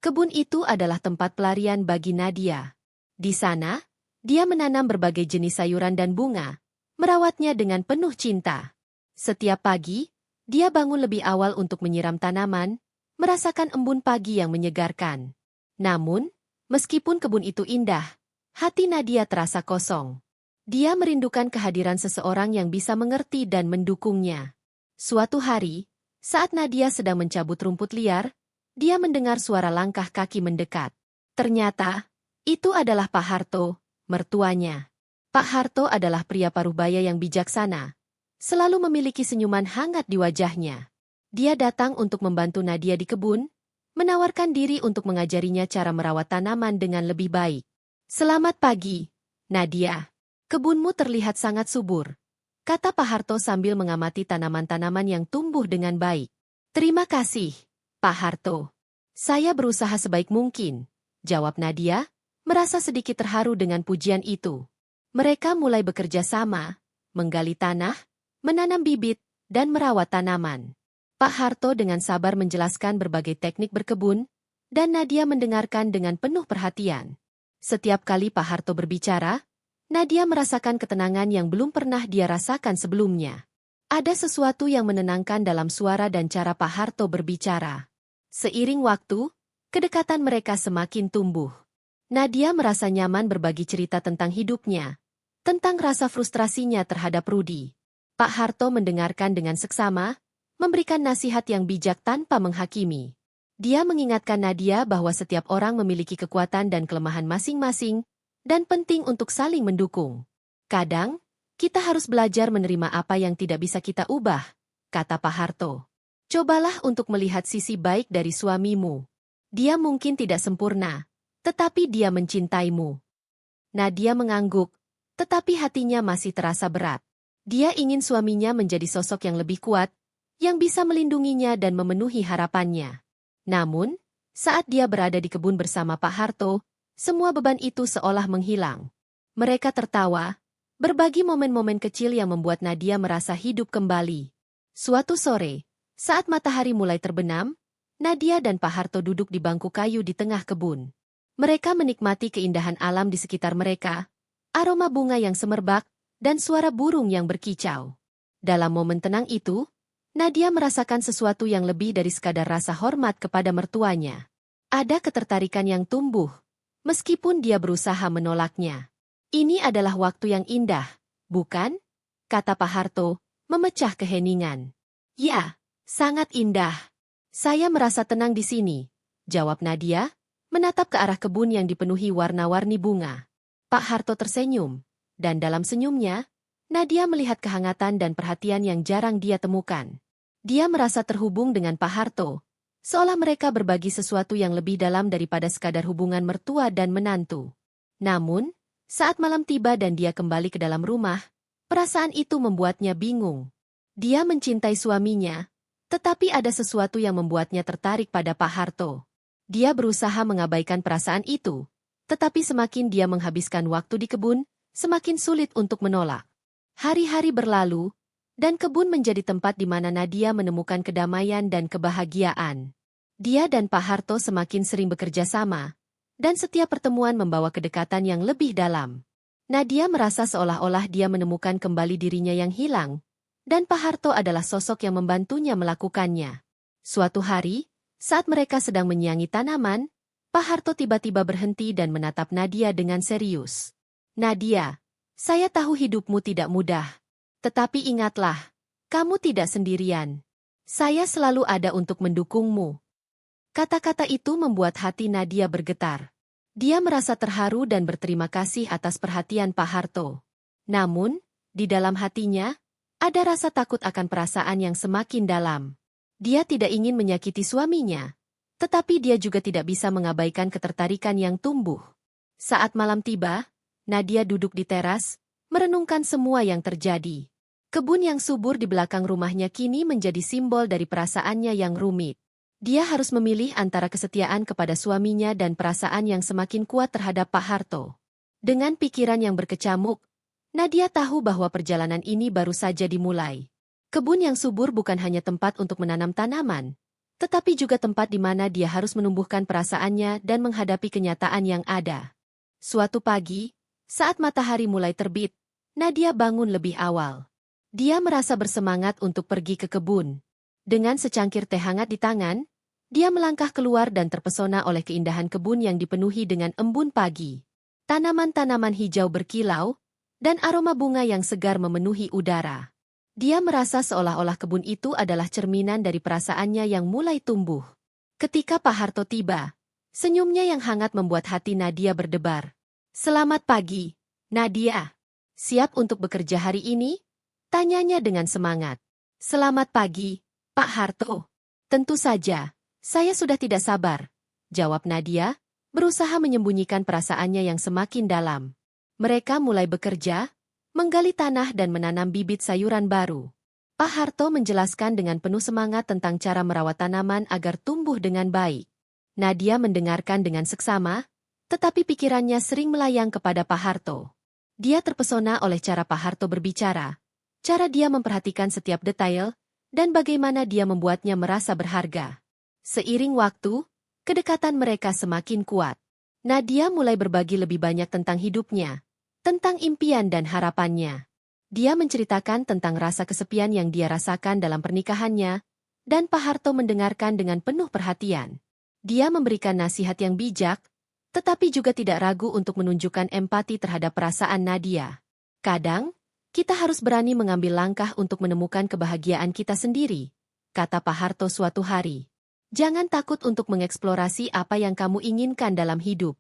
Kebun itu adalah tempat pelarian bagi Nadia. Di sana, dia menanam berbagai jenis sayuran dan bunga, merawatnya dengan penuh cinta. Setiap pagi, dia bangun lebih awal untuk menyiram tanaman, merasakan embun pagi yang menyegarkan. Namun, meskipun kebun itu indah, hati Nadia terasa kosong. Dia merindukan kehadiran seseorang yang bisa mengerti dan mendukungnya. Suatu hari, saat Nadia sedang mencabut rumput liar, dia mendengar suara langkah kaki mendekat. Ternyata, itu adalah Pak Harto, mertuanya. Pak Harto adalah pria parubaya yang bijaksana, selalu memiliki senyuman hangat di wajahnya. Dia datang untuk membantu Nadia di kebun, menawarkan diri untuk mengajarinya cara merawat tanaman dengan lebih baik. Selamat pagi, Nadia. Kebunmu terlihat sangat subur, kata Pak Harto sambil mengamati tanaman-tanaman yang tumbuh dengan baik. Terima kasih, Pak Harto. Saya berusaha sebaik mungkin, jawab Nadia, merasa sedikit terharu dengan pujian itu. Mereka mulai bekerja sama, menggali tanah, menanam bibit, dan merawat tanaman. Pak Harto dengan sabar menjelaskan berbagai teknik berkebun, dan Nadia mendengarkan dengan penuh perhatian. Setiap kali Pak Harto berbicara, Nadia merasakan ketenangan yang belum pernah dia rasakan sebelumnya. Ada sesuatu yang menenangkan dalam suara dan cara Pak Harto berbicara. Seiring waktu, kedekatan mereka semakin tumbuh. Nadia merasa nyaman berbagi cerita tentang hidupnya, tentang rasa frustrasinya terhadap Rudy. Pak Harto mendengarkan dengan seksama, memberikan nasihat yang bijak tanpa menghakimi. Dia mengingatkan Nadia bahwa setiap orang memiliki kekuatan dan kelemahan masing-masing, dan penting untuk saling mendukung. Kadang, kita harus belajar menerima apa yang tidak bisa kita ubah, kata Pak Harto. Cobalah untuk melihat sisi baik dari suamimu. Dia mungkin tidak sempurna, tetapi dia mencintaimu. Nadia mengangguk, tetapi hatinya masih terasa berat. Dia ingin suaminya menjadi sosok yang lebih kuat, yang bisa melindunginya dan memenuhi harapannya. Namun, saat dia berada di kebun bersama Pak Harto, semua beban itu seolah menghilang. Mereka tertawa, berbagi momen-momen kecil yang membuat Nadia merasa hidup kembali. Suatu sore, saat matahari mulai terbenam, Nadia dan Pak Harto duduk di bangku kayu di tengah kebun. Mereka menikmati keindahan alam di sekitar mereka, aroma bunga yang semerbak, dan suara burung yang berkicau. Dalam momen tenang itu, Nadia merasakan sesuatu yang lebih dari sekadar rasa hormat kepada mertuanya. Ada ketertarikan yang tumbuh, meskipun dia berusaha menolaknya. Ini adalah waktu yang indah, bukan? Kata Pak Harto, memecah keheningan. Ya, sangat indah. Saya merasa tenang di sini, jawab Nadia, menatap ke arah kebun yang dipenuhi warna-warni bunga. Pak Harto tersenyum, dan dalam senyumnya, Nadia melihat kehangatan dan perhatian yang jarang dia temukan. Dia merasa terhubung dengan Pak Harto, seolah mereka berbagi sesuatu yang lebih dalam daripada sekadar hubungan mertua dan menantu. Namun, saat malam tiba dan dia kembali ke dalam rumah, perasaan itu membuatnya bingung. Dia mencintai suaminya, tetapi ada sesuatu yang membuatnya tertarik pada Pak Harto. Dia berusaha mengabaikan perasaan itu, tetapi semakin dia menghabiskan waktu di kebun, semakin sulit untuk menolak. Hari-hari berlalu, dan kebun menjadi tempat di mana Nadia menemukan kedamaian dan kebahagiaan. Dia dan Pak Harto semakin sering bekerja sama, dan setiap pertemuan membawa kedekatan yang lebih dalam. Nadia merasa seolah-olah dia menemukan kembali dirinya yang hilang, dan Pak Harto adalah sosok yang membantunya melakukannya. Suatu hari, saat mereka sedang menyiangi tanaman, Pak Harto tiba-tiba berhenti dan menatap Nadia dengan serius. Nadia, saya tahu hidupmu tidak mudah. Tetapi ingatlah, kamu tidak sendirian. Saya selalu ada untuk mendukungmu. Kata-kata itu membuat hati Nadia bergetar. Dia merasa terharu dan berterima kasih atas perhatian Pak Harto. Namun, di dalam hatinya, ada rasa takut akan perasaan yang semakin dalam. Dia tidak ingin menyakiti suaminya, tetapi dia juga tidak bisa mengabaikan ketertarikan yang tumbuh. Saat malam tiba, Nadia duduk di teras, merenungkan semua yang terjadi. Kebun yang subur di belakang rumahnya kini menjadi simbol dari perasaannya yang rumit. Dia harus memilih antara kesetiaan kepada suaminya dan perasaan yang semakin kuat terhadap Pak Harto. Dengan pikiran yang berkecamuk, Nadia tahu bahwa perjalanan ini baru saja dimulai. Kebun yang subur bukan hanya tempat untuk menanam tanaman, tetapi juga tempat di mana dia harus menumbuhkan perasaannya dan menghadapi kenyataan yang ada. Suatu pagi, saat matahari mulai terbit, Nadia bangun lebih awal. Dia merasa bersemangat untuk pergi ke kebun. Dengan secangkir teh hangat di tangan, dia melangkah keluar dan terpesona oleh keindahan kebun yang dipenuhi dengan embun pagi. Tanaman-tanaman hijau berkilau, dan aroma bunga yang segar memenuhi udara. Dia merasa seolah-olah kebun itu adalah cerminan dari perasaannya yang mulai tumbuh. Ketika Pak Harto tiba, senyumnya yang hangat membuat hati Nadia berdebar. "Selamat pagi, Nadia. Siap untuk bekerja hari ini?" tanyanya dengan semangat. "Selamat pagi, Pak Harto." "Tentu saja, saya sudah tidak sabar," jawab Nadia, berusaha menyembunyikan perasaannya yang semakin dalam. Mereka mulai bekerja, menggali tanah dan menanam bibit sayuran baru. Pak Harto menjelaskan dengan penuh semangat tentang cara merawat tanaman agar tumbuh dengan baik. Nadia mendengarkan dengan seksama, tetapi pikirannya sering melayang kepada Pak Harto. Dia terpesona oleh cara Pak Harto berbicara, cara dia memperhatikan setiap detail, dan bagaimana dia membuatnya merasa berharga. Seiring waktu, kedekatan mereka semakin kuat. Nadia mulai berbagi lebih banyak tentang hidupnya, tentang impian dan harapannya. Dia menceritakan tentang rasa kesepian yang dia rasakan dalam pernikahannya, dan Pak Harto mendengarkan dengan penuh perhatian. Dia memberikan nasihat yang bijak, tetapi juga tidak ragu untuk menunjukkan empati terhadap perasaan Nadia. "Kadang, kita harus berani mengambil langkah untuk menemukan kebahagiaan kita sendiri," kata Pak Harto suatu hari. "Jangan takut untuk mengeksplorasi apa yang kamu inginkan dalam hidup."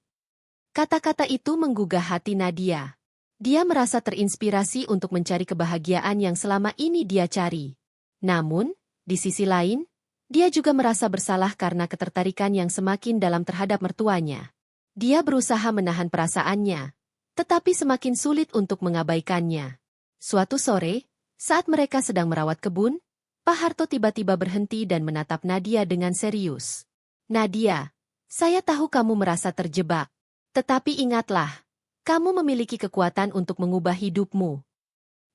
Kata-kata itu menggugah hati Nadia. Dia merasa terinspirasi untuk mencari kebahagiaan yang selama ini dia cari. Namun, di sisi lain, dia juga merasa bersalah karena ketertarikan yang semakin dalam terhadap mertuanya. Dia berusaha menahan perasaannya, tetapi semakin sulit untuk mengabaikannya. Suatu sore, saat mereka sedang merawat kebun, Pak Harto tiba-tiba berhenti dan menatap Nadia dengan serius. "Nadia, saya tahu kamu merasa terjebak. Tetapi ingatlah, kamu memiliki kekuatan untuk mengubah hidupmu."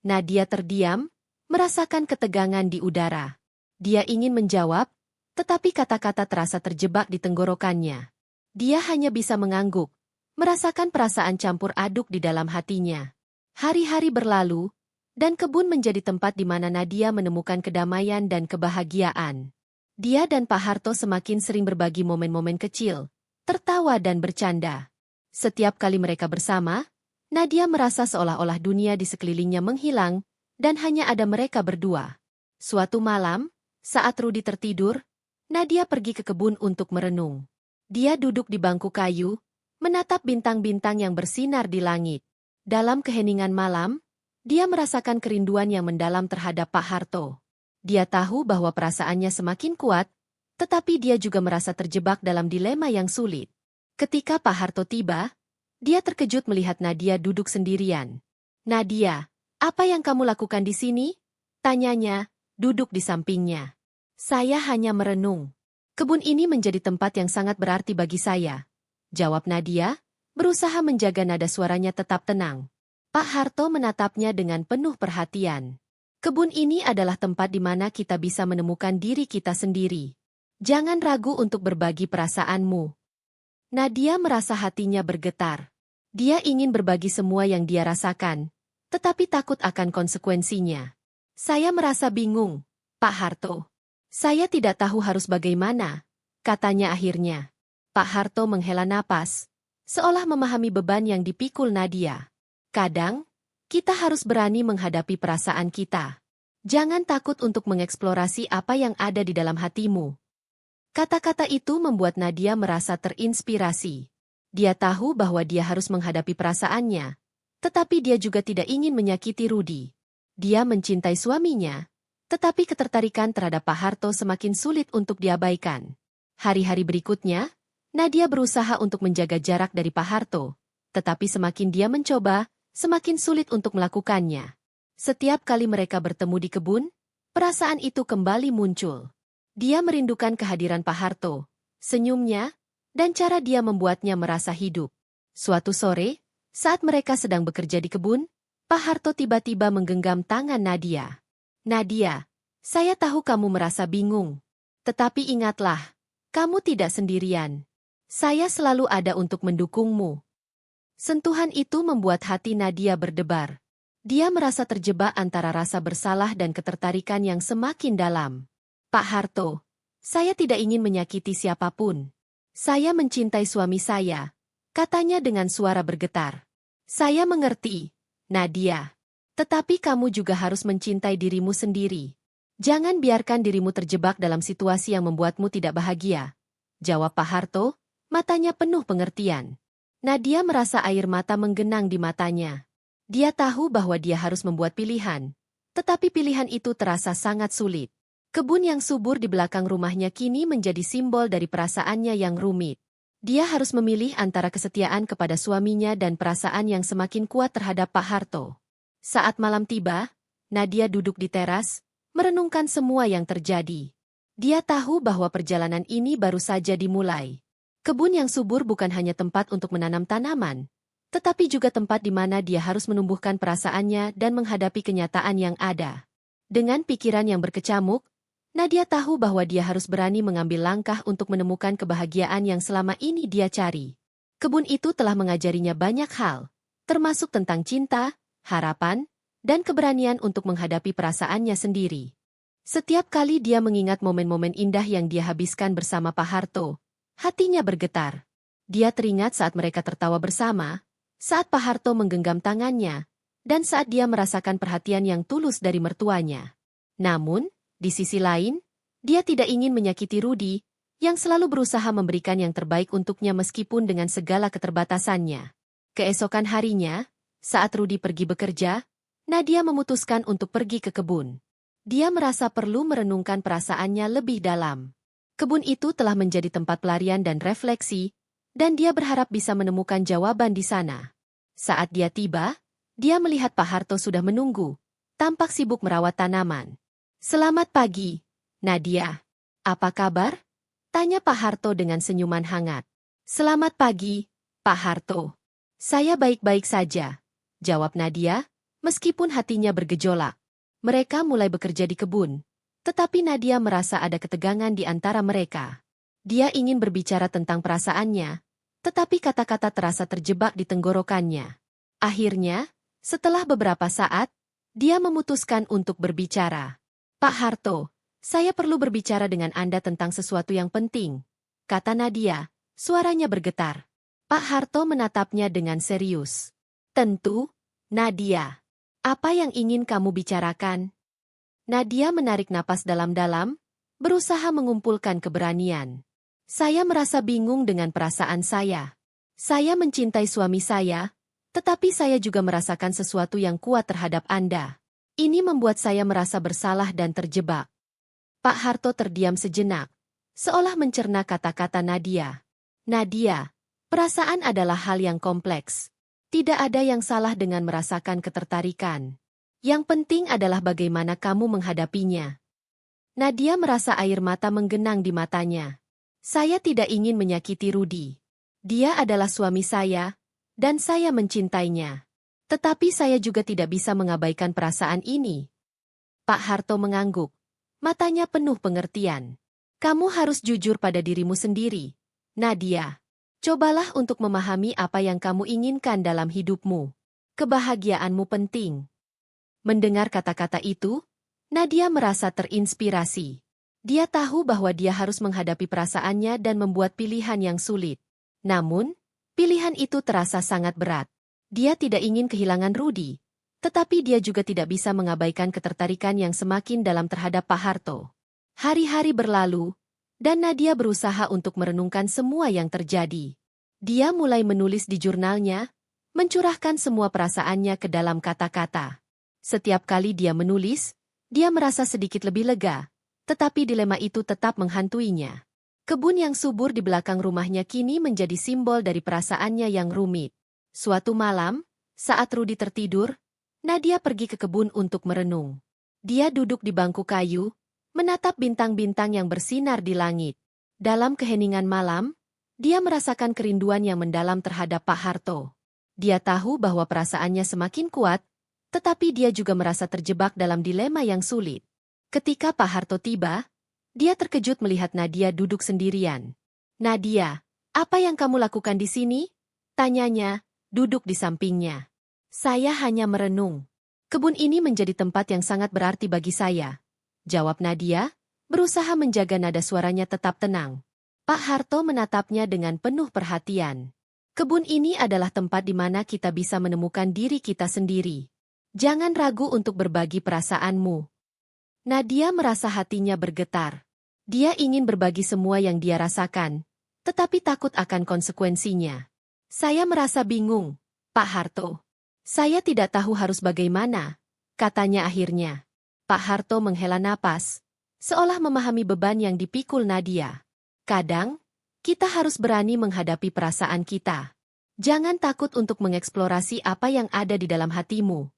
Nadia terdiam, merasakan ketegangan di udara. Dia ingin menjawab, tetapi kata-kata terasa terjebak di tenggorokannya. Dia hanya bisa mengangguk, merasakan perasaan campur aduk di dalam hatinya. Hari-hari berlalu, dan kebun menjadi tempat di mana Nadia menemukan kedamaian dan kebahagiaan. Dia dan Pak Harto semakin sering berbagi momen-momen kecil, tertawa dan bercanda. Setiap kali mereka bersama, Nadia merasa seolah-olah dunia di sekelilingnya menghilang, dan hanya ada mereka berdua. Suatu malam, saat Rudi tertidur, Nadia pergi ke kebun untuk merenung. Dia duduk di bangku kayu, menatap bintang-bintang yang bersinar di langit. Dalam keheningan malam, dia merasakan kerinduan yang mendalam terhadap Pak Harto. Dia tahu bahwa perasaannya semakin kuat, tetapi dia juga merasa terjebak dalam dilema yang sulit. Ketika Pak Harto tiba, dia terkejut melihat Nadia duduk sendirian. "Nadia, apa yang kamu lakukan di sini?" tanyanya, duduk di sampingnya. "Saya hanya merenung. Kebun ini menjadi tempat yang sangat berarti bagi saya," jawab Nadia, berusaha menjaga nada suaranya tetap tenang. Pak Harto menatapnya dengan penuh perhatian. "Kebun ini adalah tempat di mana kita bisa menemukan diri kita sendiri. Jangan ragu untuk berbagi perasaanmu." Nadia merasa hatinya bergetar. Dia ingin berbagi semua yang dia rasakan, tetapi takut akan konsekuensinya. "Saya merasa bingung, Pak Harto. Saya tidak tahu harus bagaimana," katanya akhirnya. Pak Harto menghela napas, seolah memahami beban yang dipikul Nadia. "Kadang, kita harus berani menghadapi perasaan kita. Jangan takut untuk mengeksplorasi apa yang ada di dalam hatimu." Kata-kata itu membuat Nadia merasa terinspirasi. Dia tahu bahwa dia harus menghadapi perasaannya, tetapi dia juga tidak ingin menyakiti Rudi. Dia mencintai suaminya, tetapi ketertarikan terhadap Pak Harto semakin sulit untuk diabaikan. Hari-hari berikutnya, Nadia berusaha untuk menjaga jarak dari Pak Harto, tetapi semakin dia mencoba, semakin sulit untuk melakukannya. Setiap kali mereka bertemu di kebun, perasaan itu kembali muncul. Dia merindukan kehadiran Pak Harto, senyumnya, dan cara dia membuatnya merasa hidup. Suatu sore, saat mereka sedang bekerja di kebun, Pak Harto tiba-tiba menggenggam tangan Nadia. "Nadia, saya tahu kamu merasa bingung. Tetapi ingatlah, kamu tidak sendirian. Saya selalu ada untuk mendukungmu. Sentuhan itu membuat hati Nadia berdebar. Dia merasa terjebak antara rasa bersalah dan ketertarikan yang semakin dalam. Pak Harto, saya tidak ingin menyakiti siapapun. Saya mencintai suami saya, katanya dengan suara bergetar. Saya mengerti, Nadia. Tetapi kamu juga harus mencintai dirimu sendiri. Jangan biarkan dirimu terjebak dalam situasi yang membuatmu tidak bahagia. Jawab Pak Harto, matanya penuh pengertian. Nadia merasa air mata menggenang di matanya. Dia tahu bahwa dia harus membuat pilihan. Tetapi pilihan itu terasa sangat sulit. Kebun yang subur di belakang rumahnya kini menjadi simbol dari perasaannya yang rumit. Dia harus memilih antara kesetiaan kepada suaminya dan perasaan yang semakin kuat terhadap Pak Harto. Saat malam tiba, Nadia duduk di teras, merenungkan semua yang terjadi. Dia tahu bahwa perjalanan ini baru saja dimulai. Kebun yang subur bukan hanya tempat untuk menanam tanaman, tetapi juga tempat di mana dia harus menumbuhkan perasaannya dan menghadapi kenyataan yang ada. Dengan pikiran yang berkecamuk, Nadia tahu bahwa dia harus berani mengambil langkah untuk menemukan kebahagiaan yang selama ini dia cari. Kebun itu telah mengajarinya banyak hal, termasuk tentang cinta, harapan, dan keberanian untuk menghadapi perasaannya sendiri. Setiap kali dia mengingat momen-momen indah yang dia habiskan bersama Pak Harto, hatinya bergetar. Dia teringat saat mereka tertawa bersama, saat Pak Harto menggenggam tangannya, dan saat dia merasakan perhatian yang tulus dari mertuanya. Namun, di sisi lain, dia tidak ingin menyakiti Rudy, yang selalu berusaha memberikan yang terbaik untuknya meskipun dengan segala keterbatasannya. Keesokan harinya, saat Rudy pergi bekerja, Nadia memutuskan untuk pergi ke kebun. Dia merasa perlu merenungkan perasaannya lebih dalam. Kebun itu telah menjadi tempat pelarian dan refleksi, dan dia berharap bisa menemukan jawaban di sana. Saat dia tiba, dia melihat Pak Harto sudah menunggu, tampak sibuk merawat tanaman. "Selamat pagi, Nadia. Apa kabar?" tanya Pak Harto dengan senyuman hangat. "Selamat pagi, Pak Harto. Saya baik-baik saja," jawab Nadia, meskipun hatinya bergejolak. Mereka mulai bekerja di kebun, tetapi Nadia merasa ada ketegangan di antara mereka. Dia ingin berbicara tentang perasaannya, tetapi kata-kata terasa terjebak di tenggorokannya. Akhirnya, setelah beberapa saat, dia memutuskan untuk berbicara. "Pak Harto, saya perlu berbicara dengan Anda tentang sesuatu yang penting," kata Nadia, suaranya bergetar. Pak Harto menatapnya dengan serius. "Tentu, Nadia. Apa yang ingin kamu bicarakan?" Nadia menarik napas dalam-dalam, berusaha mengumpulkan keberanian. "Saya merasa bingung dengan perasaan saya. Saya mencintai suami saya, tetapi saya juga merasakan sesuatu yang kuat terhadap Anda. Ini membuat saya merasa bersalah dan terjebak." Pak Harto terdiam sejenak, seolah mencerna kata-kata Nadia. "Nadia, perasaan adalah hal yang kompleks. Tidak ada yang salah dengan merasakan ketertarikan. Yang penting adalah bagaimana kamu menghadapinya." Nadia merasa air mata menggenang di matanya. "Saya tidak ingin menyakiti Rudy. Dia adalah suami saya, dan saya mencintainya. Tetapi saya juga tidak bisa mengabaikan perasaan ini." Pak Harto mengangguk. Matanya penuh pengertian. "Kamu harus jujur pada dirimu sendiri, Nadia. Cobalah untuk memahami apa yang kamu inginkan dalam hidupmu. Kebahagiaanmu penting." Mendengar kata-kata itu, Nadia merasa terinspirasi. Dia tahu bahwa dia harus menghadapi perasaannya dan membuat pilihan yang sulit. Namun, pilihan itu terasa sangat berat. Dia tidak ingin kehilangan Rudy, tetapi dia juga tidak bisa mengabaikan ketertarikan yang semakin dalam terhadap Pak Harto. Hari-hari berlalu, dan Nadia berusaha untuk merenungkan semua yang terjadi. Dia mulai menulis di jurnalnya, mencurahkan semua perasaannya ke dalam kata-kata. Setiap kali dia menulis, dia merasa sedikit lebih lega, tetapi dilema itu tetap menghantuinya. Kebun yang subur di belakang rumahnya kini menjadi simbol dari perasaannya yang rumit. Suatu malam, saat Rudy tertidur, Nadia pergi ke kebun untuk merenung. Dia duduk di bangku kayu, menatap bintang-bintang yang bersinar di langit. Dalam keheningan malam, dia merasakan kerinduan yang mendalam terhadap Pak Harto. Dia tahu bahwa perasaannya semakin kuat, tetapi dia juga merasa terjebak dalam dilema yang sulit. Ketika Pak Harto tiba, Dia terkejut melihat Nadia duduk sendirian. "Nadia, apa yang kamu lakukan di sini?" tanyanya, duduk di sampingnya. "Saya hanya merenung. Kebun ini menjadi tempat yang sangat berarti bagi saya," jawab Nadia, berusaha menjaga nada suaranya tetap tenang. Pak Harto menatapnya dengan penuh perhatian. "Kebun ini adalah tempat di mana kita bisa menemukan diri kita sendiri. Jangan ragu untuk berbagi perasaanmu." Nadia merasa hatinya bergetar. Dia ingin berbagi semua yang dia rasakan, tetapi takut akan konsekuensinya. "Saya merasa bingung, Pak Harto. Saya tidak tahu harus bagaimana," katanya akhirnya. Pak Harto menghela napas, seolah memahami beban yang dipikul Nadia. "Kadang, kita harus berani menghadapi perasaan kita. Jangan takut untuk mengeksplorasi apa yang ada di dalam hatimu."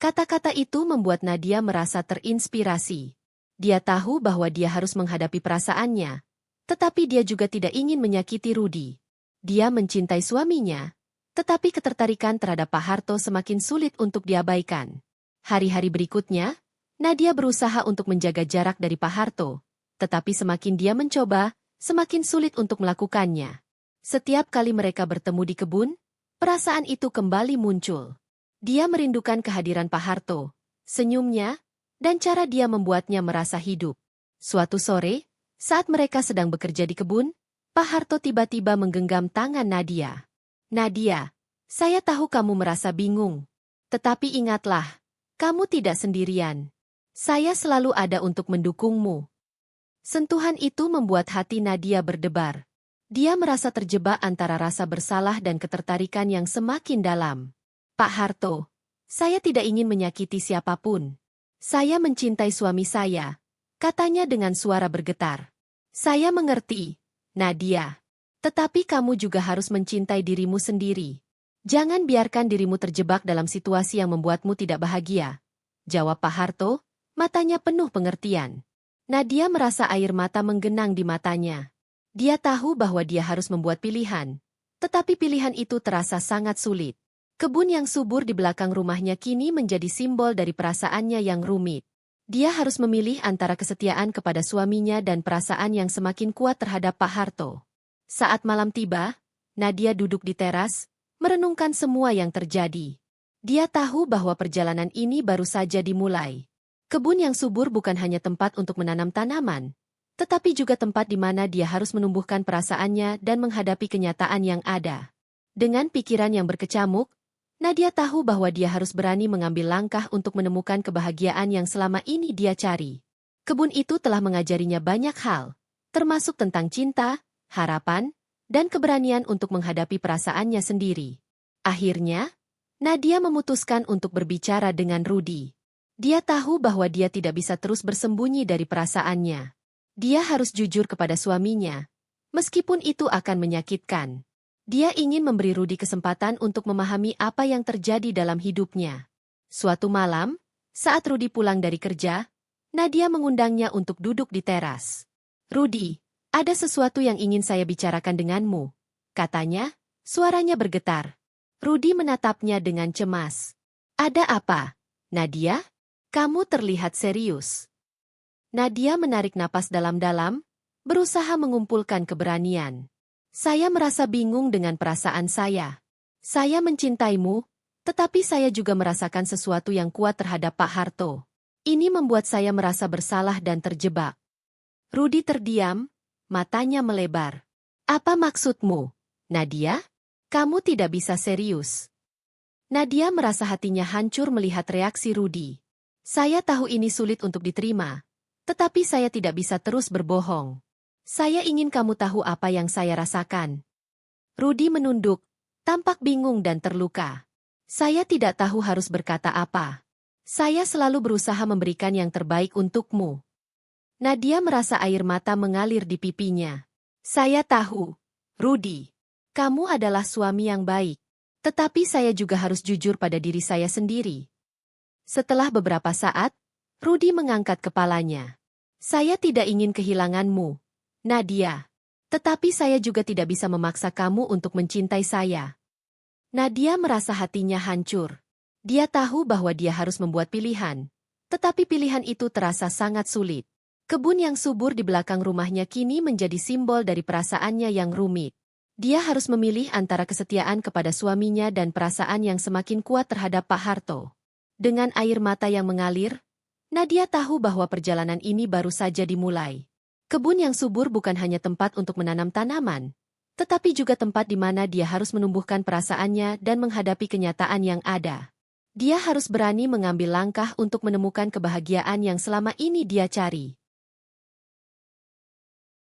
Kata-kata itu membuat Nadia merasa terinspirasi. Dia tahu bahwa dia harus menghadapi perasaannya, tetapi dia juga tidak ingin menyakiti Rudy. Dia mencintai suaminya, tetapi ketertarikan terhadap Pak Harto semakin sulit untuk diabaikan. Hari-hari berikutnya, Nadia berusaha untuk menjaga jarak dari Pak Harto, tetapi semakin dia mencoba, semakin sulit untuk melakukannya. Setiap kali mereka bertemu di kebun, perasaan itu kembali muncul. Dia merindukan kehadiran Pak Harto, senyumnya, dan cara dia membuatnya merasa hidup. Suatu sore, saat mereka sedang bekerja di kebun, Pak Harto tiba-tiba menggenggam tangan Nadia. "Nadia, saya tahu kamu merasa bingung. Tetapi ingatlah, kamu tidak sendirian. Saya selalu ada untuk mendukungmu." Sentuhan itu membuat hati Nadia berdebar. Dia merasa terjebak antara rasa bersalah dan ketertarikan yang semakin dalam. "Pak Harto, saya tidak ingin menyakiti siapapun. Saya mencintai suami saya," katanya dengan suara bergetar. "Saya mengerti, Nadia. Tetapi kamu juga harus mencintai dirimu sendiri. Jangan biarkan dirimu terjebak dalam situasi yang membuatmu tidak bahagia," jawab Pak Harto, matanya penuh pengertian. Nadia merasa air mata menggenang di matanya. Dia tahu bahwa dia harus membuat pilihan, tetapi pilihan itu terasa sangat sulit. Kebun yang subur di belakang rumahnya kini menjadi simbol dari perasaannya yang rumit. Dia harus memilih antara kesetiaan kepada suaminya dan perasaan yang semakin kuat terhadap Pak Harto. Saat malam tiba, Nadia duduk di teras, merenungkan semua yang terjadi. Dia tahu bahwa perjalanan ini baru saja dimulai. Kebun yang subur bukan hanya tempat untuk menanam tanaman, tetapi juga tempat di mana dia harus menumbuhkan perasaannya dan menghadapi kenyataan yang ada. Dengan pikiran yang berkecamuk, Nadia tahu bahwa dia harus berani mengambil langkah untuk menemukan kebahagiaan yang selama ini dia cari. Kebun itu telah mengajarinya banyak hal, termasuk tentang cinta, harapan, dan keberanian untuk menghadapi perasaannya sendiri. Akhirnya, Nadia memutuskan untuk berbicara dengan Rudy. Dia tahu bahwa dia tidak bisa terus bersembunyi dari perasaannya. Dia harus jujur kepada suaminya, meskipun itu akan menyakitkan. Dia ingin memberi Rudy kesempatan untuk memahami apa yang terjadi dalam hidupnya. Suatu malam, saat Rudy pulang dari kerja, Nadia mengundangnya untuk duduk di teras. "Rudy, ada sesuatu yang ingin saya bicarakan denganmu," katanya, suaranya bergetar. Rudy menatapnya dengan cemas. "Ada apa, Nadia? Kamu terlihat serius." Nadia menarik napas dalam-dalam, berusaha mengumpulkan keberanian. "Saya merasa bingung dengan perasaan saya. Saya mencintaimu, tetapi saya juga merasakan sesuatu yang kuat terhadap Pak Harto. Ini membuat saya merasa bersalah dan terjebak." Rudy terdiam, matanya melebar. "Apa maksudmu, Nadia? Kamu tidak bisa serius." Nadia merasa hatinya hancur melihat reaksi Rudy. "Saya tahu ini sulit untuk diterima, tetapi saya tidak bisa terus berbohong. Saya ingin kamu tahu apa yang saya rasakan." Rudy menunduk, tampak bingung dan terluka. "Saya tidak tahu harus berkata apa. Saya selalu berusaha memberikan yang terbaik untukmu." Nadia merasa air mata mengalir di pipinya. "Saya tahu, Rudy. Kamu adalah suami yang baik. Tetapi saya juga harus jujur pada diri saya sendiri." Setelah beberapa saat, Rudy mengangkat kepalanya. "Saya tidak ingin kehilanganmu, Nadia. Tetapi saya juga tidak bisa memaksa kamu untuk mencintai saya." Nadia merasa hatinya hancur. Dia tahu bahwa dia harus membuat pilihan, tetapi pilihan itu terasa sangat sulit. Kebun yang subur di belakang rumahnya kini menjadi simbol dari perasaannya yang rumit. Dia harus memilih antara kesetiaan kepada suaminya dan perasaan yang semakin kuat terhadap Pak Harto. Dengan air mata yang mengalir, Nadia tahu bahwa perjalanan ini baru saja dimulai. Kebun yang subur bukan hanya tempat untuk menanam tanaman, tetapi juga tempat di mana dia harus menumbuhkan perasaannya dan menghadapi kenyataan yang ada. Dia harus berani mengambil langkah untuk menemukan kebahagiaan yang selama ini dia cari.